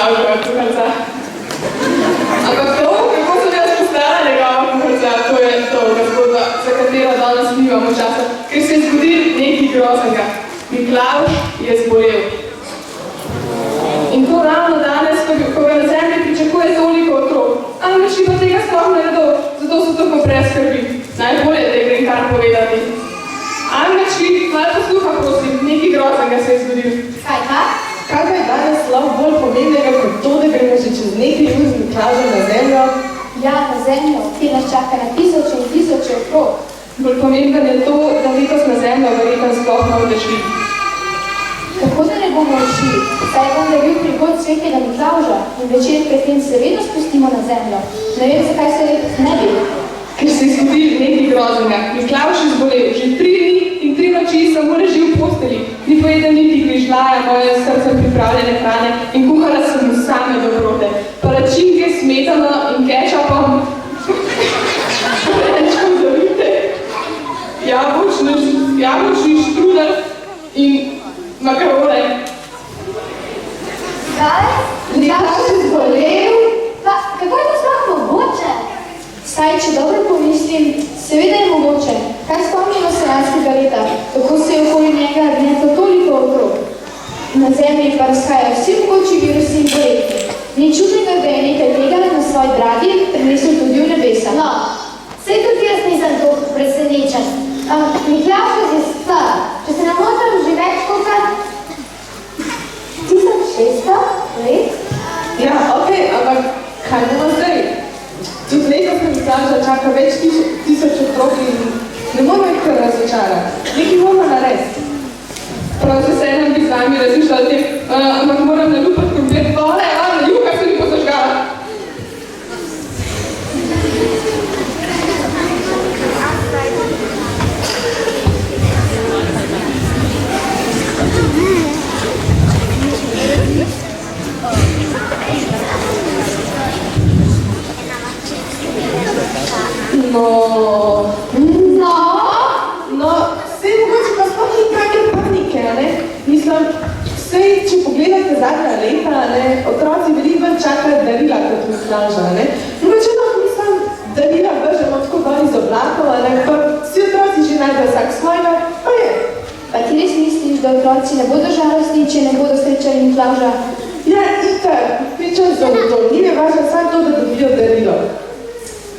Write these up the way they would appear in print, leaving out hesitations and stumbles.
Miklavževa kuharca. Ampak to, kako sem jaz postala njegova kuharca, to je dolga zgodba, za katero danes nimamo časa, ker se je zgodil nekaj groznega. Miklavž je zbolel. In to ravno danes, ko ga na zemlji pričakuje toliko otrok. Angelči pa tega sploh ne vedo, zato so tako preskrbi. Najbolje, da je grem kar povedati. Angelči, malo posluha, prosim, nekaj groznega se je zgodil. Kaj pa? Kaj pa je danes slov bolj pomembnega kot to, da gremo že čez nekaj ur z Miklavžem na zemljo? Ja, na zemljo, ki nas čaka na tisoče in tisoče otrok. Bolj pomemben je to, da letos na zemljo verjetno sploh ne bodo šli. Kako da ne bomo šli? Saj bom bil prihod svetega Miklavža in večer pred tem se vedno spustimo na zemljo. Ne vem, zakaj se letos ne bi. Ker se je zgodil nekaj groznega. Miklavž je zbolel. Že 3 dni in 3 noči samo leži v posteli. Ni pojedel niti grižljaja moje srcem pripravljene hrane in kuhala sem mu same dobrote. Palačinke, smetano in kečapom. Prečko zavite. Jabolčni štrudel in makarone. Kaj? Miklavž je zbolel? Pa, kako je to sploh mogoče? Saj, če dobro pomislim, seveda je mogoče. Kaj spomnimo se lanskega leta, kako se je okoli njega gnetlo toliko otrok. Na zemlji pa razhajajo vsi mogoči virusi in bolezni. Ni čudnega, da je nekaj tega na svoj dragi prinesel tudi v nebesa. No, saj tudi jaz nisem toliko presenečen. Miklavž je star. Če se ne motim, že več kot 1600 let? Ja, okej, ampak kaj bomo zdaj? Tudi letos na Miklavža čaka več tisoč otrok in ne moramo jih kar razočarati. Nekaj moramo narediti. Prav z veseljem bi z vami razmišljala o tem, ampak moram nalupati komplet vole, ljuka se mi pozažgala. No, vse mogoče pa sploh ni take panike, ne? Mislim, vsej, če pogledate zadnja leta, ne, otroci veliko čakajo darila kot Miklavža, ne? Mogoče mislim, darila vržemo tako dol iz oblakov, ne? Pa vsi otroci že najdejo vsak svojega, pa je. Pa ti res misliš, da otroci ne bodo žalostni, če ne bodo srečali Miklavža? Ja, itak, pričam za to, ni me važno samo to, da dobijo darilo.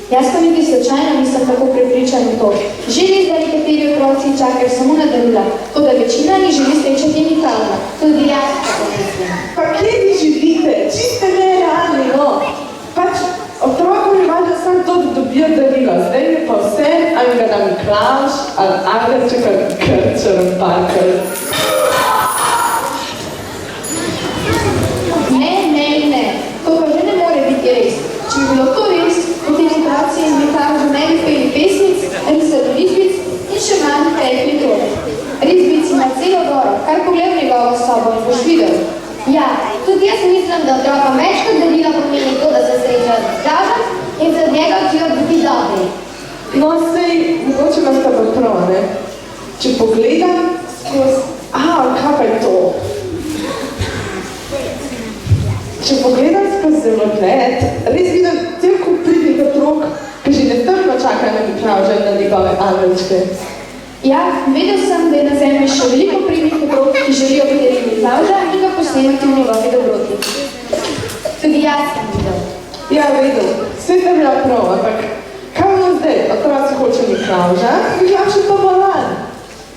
Jaz pa niti slučajno nisem tako prepričan v to. Že res, da nekateri otroci čakajo samo na darila, to da večina ni želi srečati Miklavža. Tudi jaz tako mislim. Pa kje vi živite? Čiste nerealni, no. Pač otrokom je važno samo to, da dobijo darilo. Zdaj je pa vse, ali ga da Miklavž, ali Angelček, ali Krčer, Parker. Ne. To pa že ne more biti res. Če bi bilo to res, potem otroci in Miklavžu ne bi peli pesnic, risali risbic in še manj pekli tole. Risbic ima celo goro, kar pogled v njegovo sobo in boš videl. Ja, tudi jaz mislim, da otrokom več kot darila pomeni to, da se srečajo z Miklavžem in se od njega učijo biti dobri. No, sej, mogoče vas pa prav, ne? Če pogledam skozi... kaj pa je to? Če pogledam skozi zemljegled, res vidim cel kup pridnih otrok, ki že nestrpno čakajo na Miklavža in na njegove angelčke. Ja, vedel sem, da je na zemlji še veliko pridnih otrok, ki želijo videti Miklavža in ga posnemati v njegovi dobroti. Tudi jaz sem videl. Ja, vedel, vse tam je prav, ampak kaj bomo zdaj? Otroci hoče Miklavža, Miklavž je pa bolan.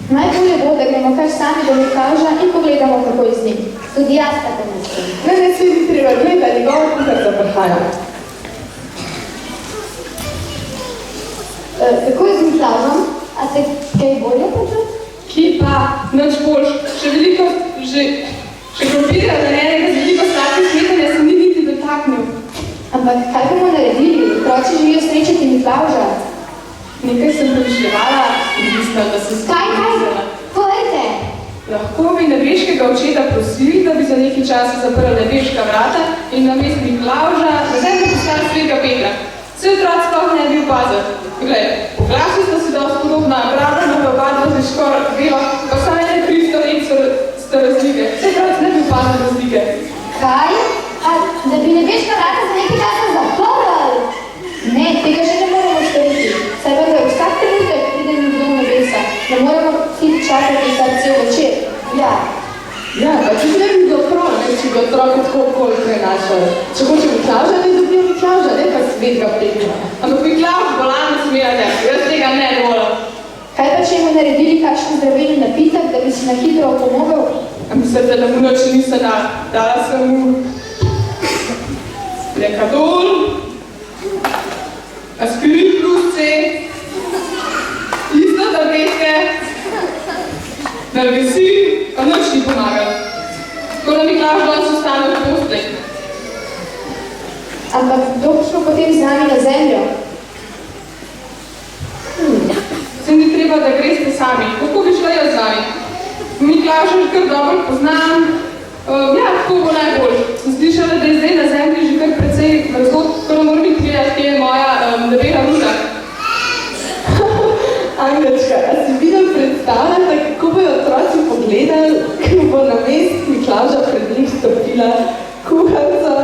Najbolje bo, da gremo kar sami do Miklavža in pogledamo, kako je z njim. Tudi jaz tako mislim. Ne, se bi treba gledati, njegov kuharca prihaja. Kako je z Miklavžom? A se kaj bolje počuti? Ki pa, nič boljš, še krompirja narejenega z veliko sladkih smetanja se ni niti dotaknil. Ampak kaj bomo naredili? Otroci želijo srečati Miklavža. Nekaj sem premišljevala in mislim, da se Kaj? Povejte! Lahko bi nebeškega očeta prosili, da bi za nekaj časa zaprl nebeška vrata in namesto Miklavža na zemljo poslali svetega Petra. Vse otroci sploh ne bi opazili. Glej, oglasili sta se dosti podobna, bratana pa obadva že skoraj bela, pa vsaj ne 300 let sta razlike. Vse otroci ne bi opazili razlike. Kaj? A Ja, pa če ne bi bilo prav, ne, če bi otroke tako okoli prenašali. Če hoče Miklavža, ne dobijo Miklavža, ne pa svetega Petra. Ampak Miklavž bolan smijate, jaz tega ne dovolim. Kaj pa, če mu naredili kakšen zdravilni napitek, da bi si na hitro pomogel? A mislite, da mu noč nisem dala sem mu Lekadol, Aspirin plus C, isto tabletke, Nalgesil, pa noč ni pomagal. Tako da Miklavž danes ostane v postelji. Ampak kdo bi šel potem z nami na zemljo? Se ni treba, da greste sami. Kako bi šla jaz z vami? Miklavža že kar dobro poznam. Ja, tako bo najbolj. Sem slišala, da je zdaj na zemlji že kar precej razhod, tako da moram biti gledati, kje je moja debela ruda. Angelčka, a si videl predstavljati, kako bojo otroci pogledali, ko bo na mest Miklavža pred njih stopila kuharica?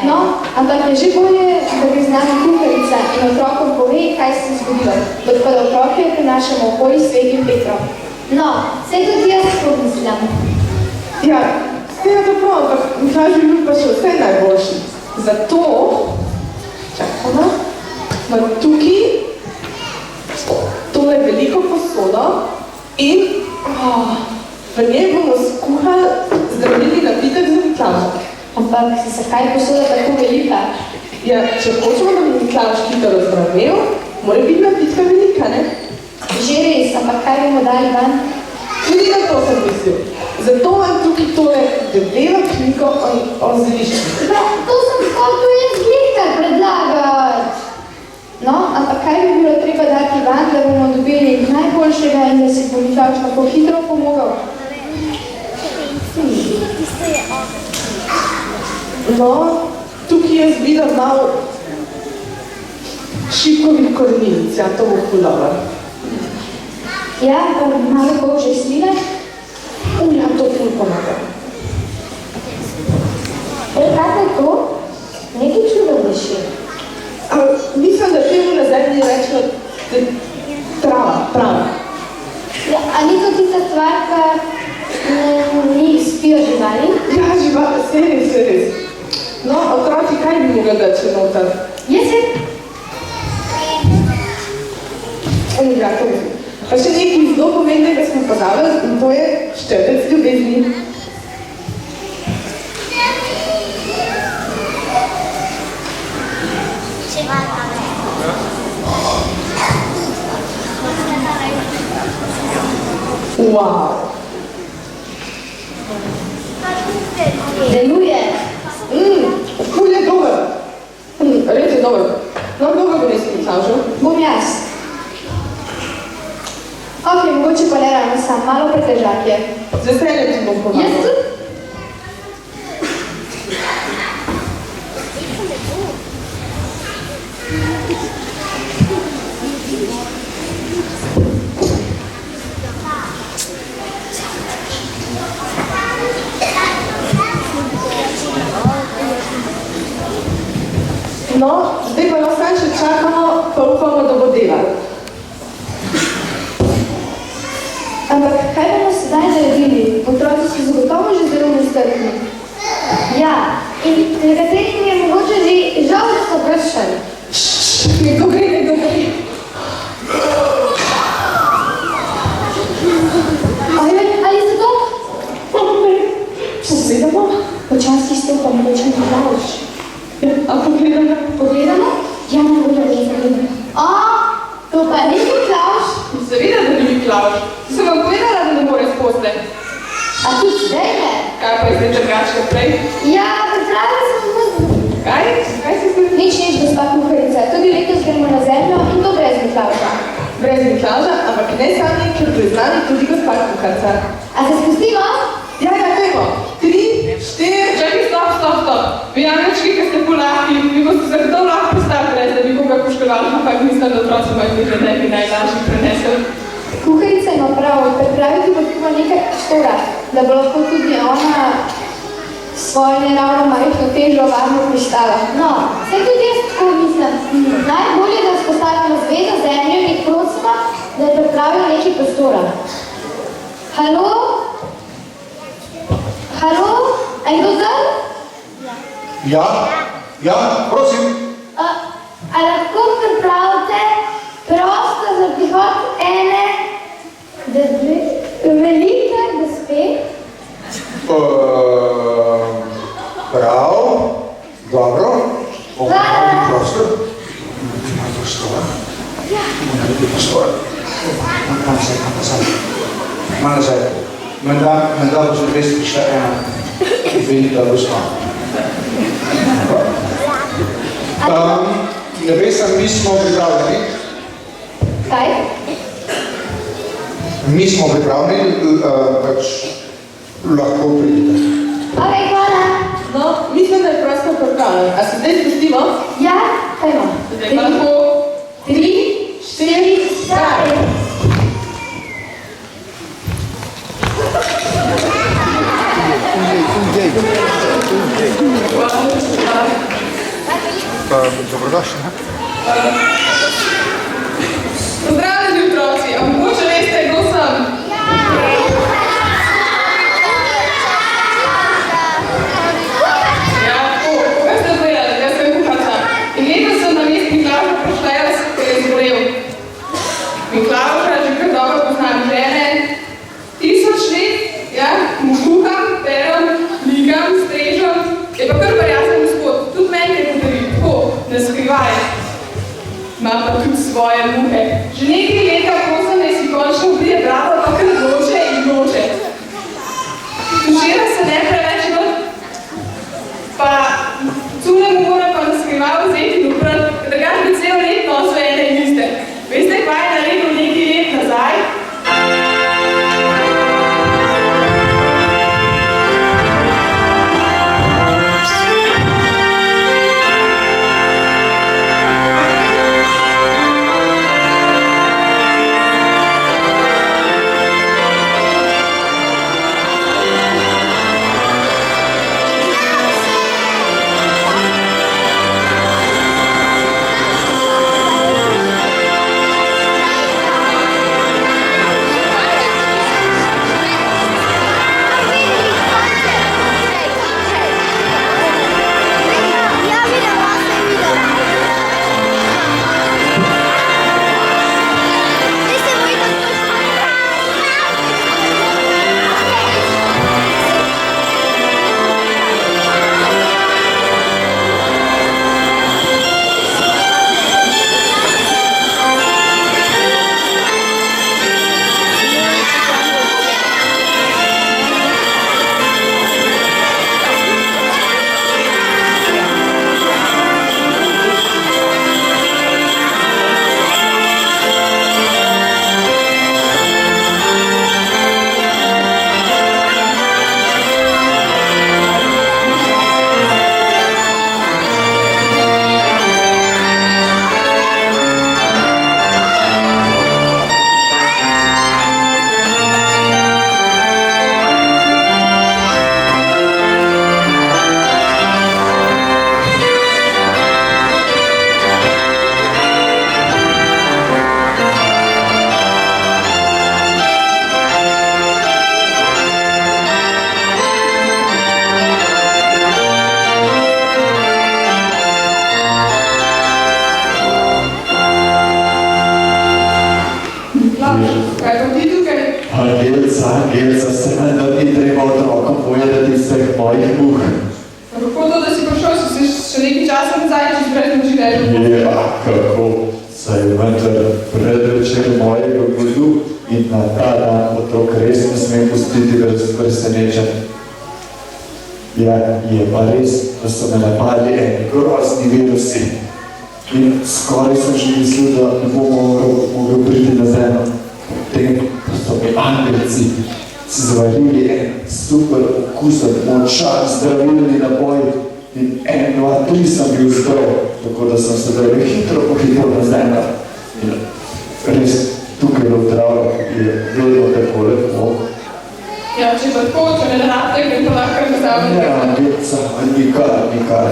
No, ampak je že bolje, da bi z nami kuharica in otrokom pove, kaj se je zgodilo, kot pa da otroke prenašamo okoli svetim Petrom. No, saj tudi jaz pomislim. Ja, vse je to prav, ampak Miklavž bi bil pa še vse najboljši. Zato, čakamo, imam tukaj tole veliko posodo in v njej bomo skuhali zdravilni napitek za Miklavža. Ampak zakaj posoda tako velika? Ja, če hočemo, da bi Miklavž hitro zdravel, mora biti napitka velika, ne? Že res, ampak kaj bomo dali ven? Tudi na to sem mislil. Zato imam tukaj tole debelo knjigo o zelišču. No, to sem hotel jaz glihkar predlagati. No, ampak kaj bi bilo treba dati ven, da bomo dobili najboljšega in da si bo Miklavž tako hitro pomogel? No, tukaj jaz vidim malo šipkovih koreninic, ja, to bo ful dobro. Ja, pa malo božje sline. Ja, to ful pomaga. Kaj je to? Nekaj čudo diši. Mislim, da temu na zemlji rečemo trava. Ja, a ni to tista stvar, kar njih spijo živali? Ja, živali, se res. No, otroci, kaj bi mogli dati še noter? Jaz je. Ja, to bi. Pa še nekaj zelo pomembnega smo pozabili in to je ščepec ljubezni. Wow. Deluje. Ful je dober. Res je dober. No, kdo ga bo res Miklavžu? Bom jaz. Ok, mogoče pa ne ravno sam, malo pretežak je. Z veseljem ti bom pomagal. Jaz tudi. No, zdaj pa nas še čakamo, pa upamo, da bo delal. Ampak kaj bomo sedaj naredili? Otroci so zagotovo že zelo nestrpni. Ja, in nekaterim je mogoče že žal, da so vršali. Nekdo gre. Ali se to? Pogledamo? Počasi stopam, mogoče Miklavž. A pogledamo? Pogledamo? Ja, ne bo da gledamo. To pa ni Miklavž. Seveda, da ni Miklavž. Sem vam povedala, da ne more s posle. A tudi zdaj ne? Kaj pa je zdaj drugače prej? Ja, pripravila sem muziko. Kaj? Kaj si zdaj? Nič, gospa kuharica. Tudi letos gremo na zemljo in to brez Miklavža. Brez Miklavža, ampak ne sami, ker priznani tudi gospa kuharica. A se spustimo? Ja, dajmo. 3, 4... Čakaj, stop. Vi Angelčki, ki ste polahki, vi boste zagotovo lahko postali brez, da bi koga poškodovali, ampak mislim, da otroci imajo nekaj, da bi najlažje prenesel. Kuharica ima prav, pripraviti bo treba nekaj prostora, da bo lahko tudi ona svojo neravno majhno težo varno pristala. No, vse tudi jaz tako mislim. Najbolje, da vzpostavimo zvezo zemljo in jih prosimo, da je pripravil nekaj prostora. Halo? Halo, a kdo zdaj? Ja, prosim. A lahko pripravite prostor za prihod ene velike gospe? Prav, dobro. Pravi prostor. Ima prostor. Ima biti prostor. Kam nazaj. Ima nazaj. Menda bo že res prišla ena velika gospa. Nebesa, mi smo pripravljeni. Kaj? Mi smo pripravljeni, pač lahko pridete. Ok, hvala. No, mislim, da je prosto pripravljen. A se zdaj spustimo? Ja, kaj ima? Zdaj pa lahko 3, 4, stari. Dobrodošli. Pozdravljeni otroci, a mogoče veste, kdo sem? Ja, koga ste gledali, jaz sem kuharica. In letos sem na mest Miklavža prišla jaz, ker je zbolel. Miklavža že kar dobro poznam žene. 1000 let, ja, mu kuham, peram, ligam, strežem. Je pa kar prijazen gospod, tudi meni je podaril, tako, ne skrivaj. Ima pa tudi svoje muhe. Že nekaj leta prosim, da si končno obrije bravo, pa kar noče in noče. Tužira se ne preveč ven, pa cune mu mora pa na skrivaj vzeti in uprat, da ga bi cel let nosil ene in iste. Veste, kaj je naredil nekaj let nazaj? Gelca, se menda ni treba otrokom povedati vseh mojih muh. Kako to, da si prišel, si še nekaj časa nazaj, če si brez življenja? Ja, kako? Saj je vendar predvečer mojega godu in na ta dan otrok res ne smem pustiti presenečen. Ja, je pa res, da so me napadli eni grozni virusi. In skoraj sem že mislil, da ne bom mogel priti na zemljo. Potem pa so mi angelci si zvarili en super okusen, močan, zdravilni napoj in 1, 2, 3 sem bil zdrav, tako da sem se zdaj hitro pohitel na zemljo. In res tukaj v Dravljah je vedno tako lepo. Ja, če pa tako, če ne narate, gre pa lahko nazavljati. Ja, Gelca, nikar.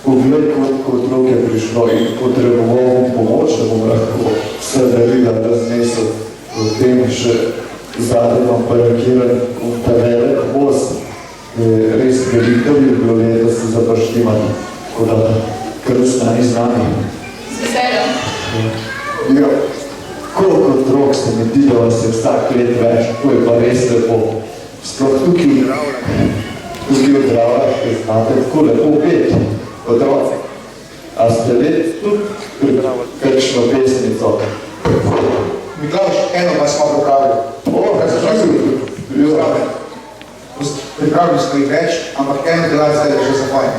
Pogled, koliko otrok je prišlo in potreboval pomoč, da bom lahko vse darila raznesel. Potem še zadaj vam parakiran v ta velik voz. bi bilo letos za zaprštivanje, tako da kar ostani z nami. Z veseljem. Ja, koliko otrok se mi di, da vas je vsak let več, to je pa res lepo. Sploh tukaj v Dravljah, ki znate tako lepo pet otroci. A ste let tudi kakšno pesnico? Miklaš, eno pa smo pripravili. Kaj se čujem? Pripravili smo jih več, ampak eno delati zdaj je že za fajn.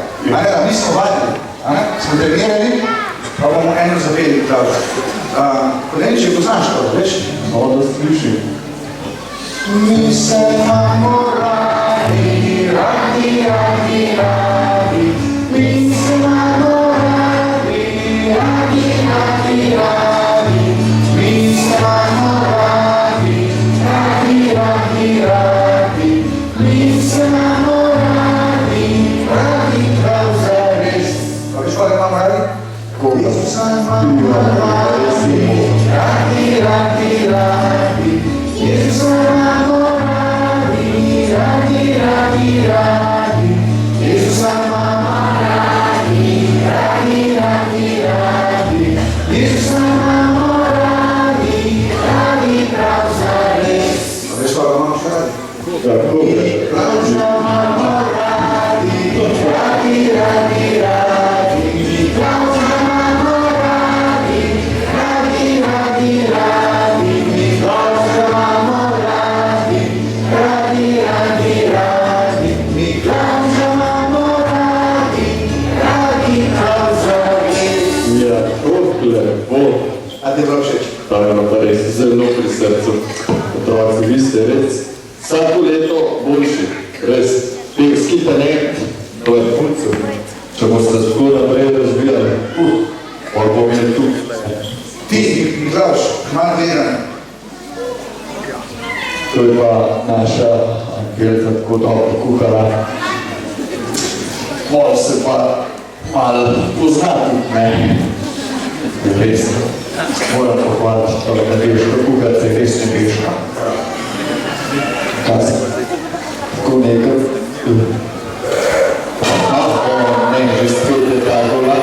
Mi smo vadili, smo trenirali, pa bomo eno zaveli pripravili. Kodeniče, poznaš to, veš? Da slišim. Mi se imamo radi, radi, radi, radi. Mi se imamo radi, radi, radi, radi. Mi se imamo radi, radi, radi, radi. Mi se imamo radi, radi prav zares. Pa veš, koga imamo radi? Koga? Mi se imamo radi, radi, radi, radi. Mi se imamo radi, radi, radi, radi. Mi se imamo radi, radi, radi, radi. Mi se imamo radi, radi prav zares. Pa veš, koga imamo še radi? Tako je. Ja, tako lepo. A ti je bilo všeč? To je pa res zelo pri srcu. Otroci, vi ste res vsako leto boljši. Res, pevski talent, to je puncu. Če boste tako naprej razvijali, pa bom je tu. Ti, Miklaš, malo verjane. To je pa naša Angelca tako dobro kuhala. Moram se pa malo poznati, ne? Res, moram pohvaliti to, da veš, ko kuhati se res ne veš. Kaj se? Tako nekaj. Ne, že spet je ta gola.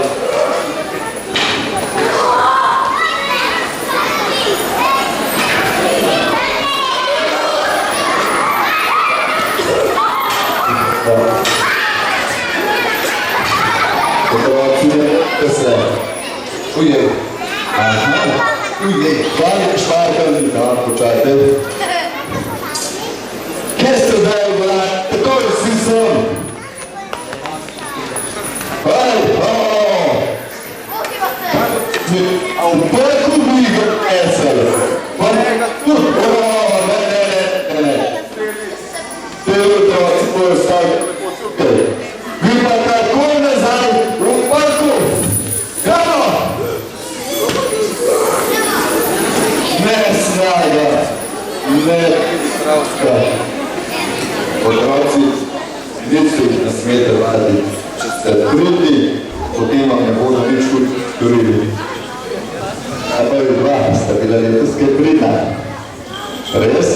Ujej. Aha. Ujej. Šparkali, da, počajte. Kje ste zdaj, gola? Tako je vsi sem. Hej, a v prku bi ga esel. Ne. Te otroci bojo stali. Vi pa takoj nazaj v parku. Kamo? Ne snaga. Ne straska. Otroci, nič se jih nasmete vadi. Če ste trudni, potem vam ne bodo nič storili. A pa je dva, sta bila letos kaj pridna. Res?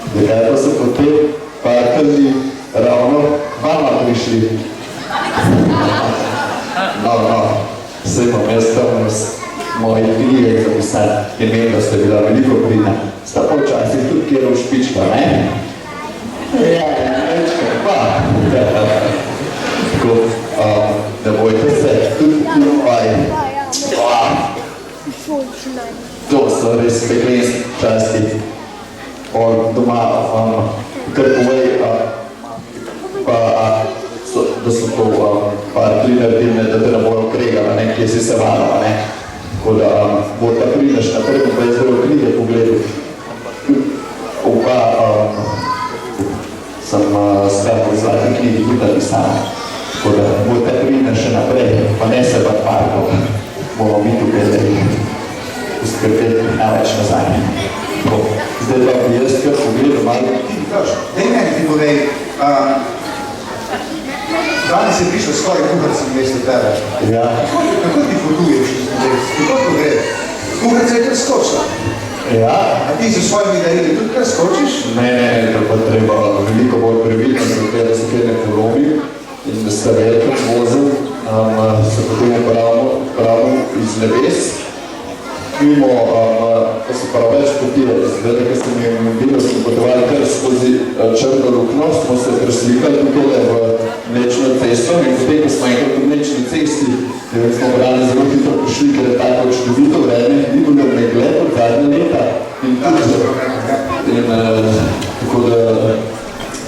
Zakaj pa so potem parkali ravno vama prišli? No, vse imam jaz tam mojih knjigah zapisati imen, da ste bila veliko pridna. Sta pa včasih tudi kjerov špička, ne? Ja, nečka, pa. Tako, ne bojte se, tudi to so res peklenski časti. On doma kar povej, da so to par prinerdim, da te ne bojo kregala, kje si se valala, ne. Tako da bo ta prideš naprej, pa je zelo knjige pogledal. Oba sem skratko v zlati knjigi tudi napisala. Tako da bo ta prideš še naprej, pa ne se pa parko. Bomo mi tukaj zdaj uskrbeti največ nazaj. Zdaj pa bi jaz kar pogledal malo. Ti, Miklaš, daj meni ti povej, danes je prišel skoraj kuharci mesto tebe. Ja. Kako ti potuješ? Kako to gre? Kuharca je kar skočila. Ja. A ti za svojimi darili tudi kar skočiš? Ne, to pa treba veliko bolj previdno, da se kaj ne polomi. nebes, mimo, to se pravi več potije. Zdaj, ko sem jim bilo, smo potovali kar skozi črno lukno, smo se preslikali tukaj v Mlečno cesto in potem, ko smo enkrat v Mlečni cesti, smo brali zelo hitro prišli, ker je tako čudovito vreme, vidimo megle od zadnje leta in tako da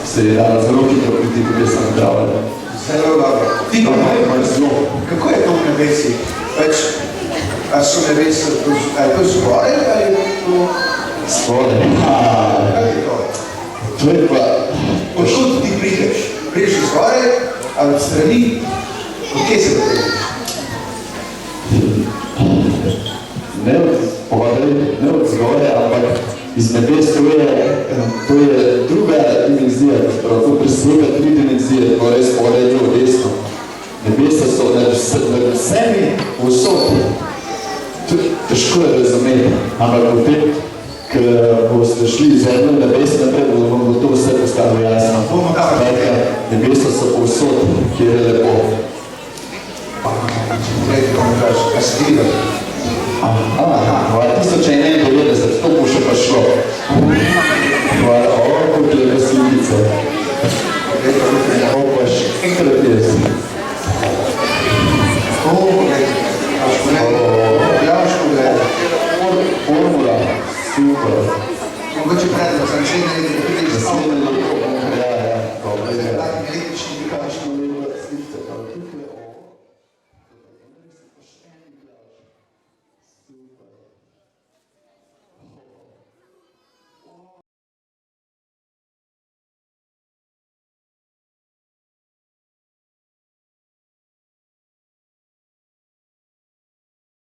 se je dala zelo hitro priti, tudi sem zdravil. Zelo dobro. Ti pa kako je to v nebesi? A so nebesi, a je to zgore ali je to... Zgore? Kaj je to? To je pa... Odkud ti prideš? Prideš iz zgore ali od strani? Od kje se da prideš? Ne od zgore, ne od zgore, ampak iz nebes to je druga dimenzija, to presega tri dimenzije, to res poredio desno. Nebesa so nad vsemi vsoti. Težko je razumeti, ampak potem, ko boste šli iz eno nebes naprej, vam bo to vse postalo jasno. Nebesa so povsod, kjer je lepo. Glejte, ko mi kažeš, kaj se ti videl? 1091, to bo še pa šlo.